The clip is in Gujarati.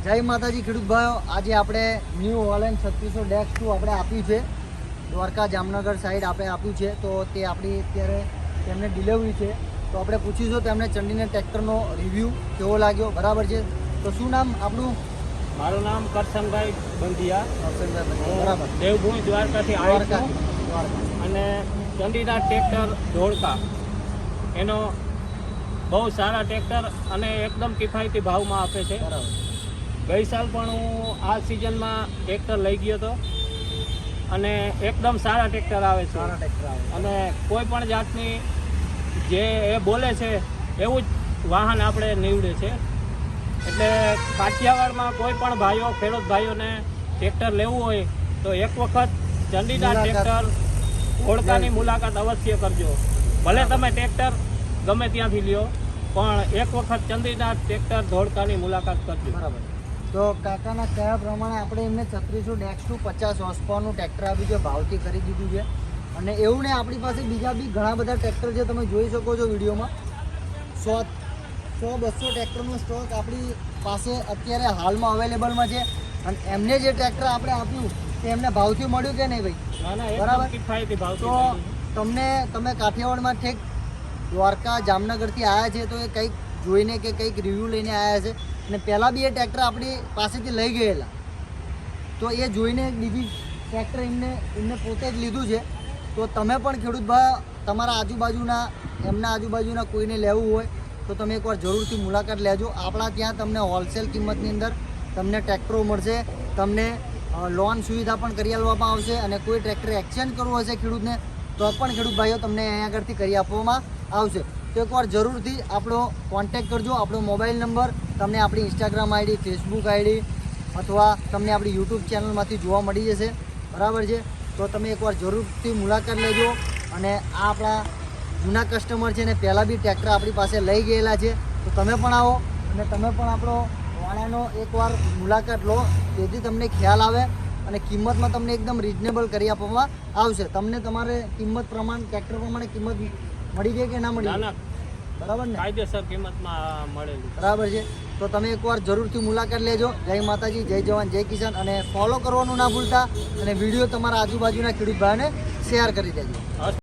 જય માતાજી ખેડૂત ભાઈઓ, આજે આપણે ન્યૂ હોલેન્ડ 3600-2 આપણે આપ્યું છે. દ્વારકા જામનગર સાઈડ આપણે આપ્યું છે, તો તે આપણી અત્યારે તેમને ડિલિવરી છે. તો આપણે પૂછીશું તેમને ચંડીને ટ્રેક્ટરનો રિવ્યૂ કેવો લાગ્યો. બરાબર છે. તો શું નામ આપણું? મારું નામ કરશનભાઈ બંધિયા. બરાબર. દેવભૂમિ દ્વારકાથી આવ્યો છું અને ચંડીના ટ્રેક્ટર ધોળકા એનો બહુ સારા ટ્રેક્ટર અને એકદમ કિફાયતી ભાવમાં આપે છે. બરાબર. ગઈ સાલ પણ હું આ સિઝનમાં ટ્રેક્ટર લઈ ગયો હતો અને એકદમ સારા ટ્રેક્ટર આવે છે. સારા ટ્રેક્ટર આવે અને કોઈ પણ જાતની જે એ બોલે છે એવું જ વાહન આપણે નીવડે છે. એટલે કાઠિયાવાડમાં કોઈ પણ ભાઈઓ ખેડૂત ભાઈઓને ટ્રેક્ટર લેવું હોય તો એક વખત ચંડીના ટ્રેક્ટર ધોળકાની મુલાકાત અવશ્ય કરજો. ભલે તમે ટ્રેક્ટર ગમે ત્યાંથી લ્યો, પણ એક વખત ચંડીના ટ્રેક્ટર ધોળકાની મુલાકાત કરજો. બરાબર. તો કાકાના કયા પ્રમાણે આપણે એમને 3600-2 50 હોર્સ પાવરનું ટ્રેક્ટર આપ્યું છે, ભાવથી કરી દીધું છે. અને એવું ને આપણી પાસે બીજા બી ઘણા બધા ટ્રેક્ટર છે, તમે જોઈ શકો છો વિડીયોમાં. 100-200 ટ્રેક્ટરનો સ્ટોક આપણી પાસે અત્યારે હાલમાં અવેલેબલમાં છે. અને એમને જે ટ્રેક્ટર આપણે આપ્યું તે એમને ભાવથી મળ્યું કે નહીં ભાઈ? ના ના, બરાબર. એકદમ કિફાયતી ભાવથી તો મળ્યું. તમે કાઠિયાવાડમાં ઠેક દ્વારકા જામનગરથી આવ્યા છે, તો એ કંઈક જોઈને કે કંઈક રિવ્યૂ લઈને આવ્યા છે. અને પહેલાં બી એ ટ્રેક્ટર આપણી પાસેથી લઈ ગયેલા, તો એ જોઈને બીજી ટ્રેક્ટર એમને પોતે જ લીધું છે. તો તમે પણ ખેડૂત ભાઈ તમારા એમના આજુબાજુના કોઈને લેવું હોય તો તમે એકવાર જરૂરથી મુલાકાત લેજો. આપણા ત્યાં તમને હોલસેલ કિંમતની અંદર તમને ટ્રેક્ટરો મળશે. તમને લોન સુવિધા પણ કરી આપવામાં આવશે. અને કોઈ ટ્રેક્ટર એક્સચેન્જ કરવું હશે ખેડૂતને તો પણ ખેડૂત ભાઈઓ તમને અહીંયા આગળથી કરી આપવામાં આવશે. તો એકવાર જરૂરથી આપણો કોન્ટેક્ટ કરજો. આપણો મોબાઈલ નંબર તમને આપણી ઇન્સ્ટાગ્રામ આઈડી, ફેસબુક આઈડી અથવા તમને આપણી યુટ્યુબ ચેનલમાંથી જોવા મળી જશે. બરાબર છે. તો તમે એકવાર જરૂરથી મુલાકાત લેજો. અને આ આપણા જૂના કસ્ટમર છે ને પહેલાં બી ટ્રેક્ટર આપણી પાસે લઈ ગયેલા છે. તો તમે પણ આવો અને તમે પણ આપણો વાણાનો એકવાર મુલાકાત લો, જેથી તમને ખ્યાલ આવે અને કિંમતમાં તમને એકદમ રિઝનેબલ કરી આપવામાં આવશે. તમને તમારે કિંમત પ્રમાણે ટ્રેક્ટર પ્રમાણે કિંમત મળી ગઈ કે ના મળી? ના, બરાબર ને? કાયદેસર કિંમતમાં મળેલું. બરાબર છે. તો તમે એકવાર જરૂરથી મુલાકાત લેજો. જય માતાજી, જય જવાન, જય કિસાન. અને ફોલો કરવાનું ના ભૂલતા અને વિડીયો તમારા આજુબાજુના ખેડૂત ભાઈને શેર કરી દેજો.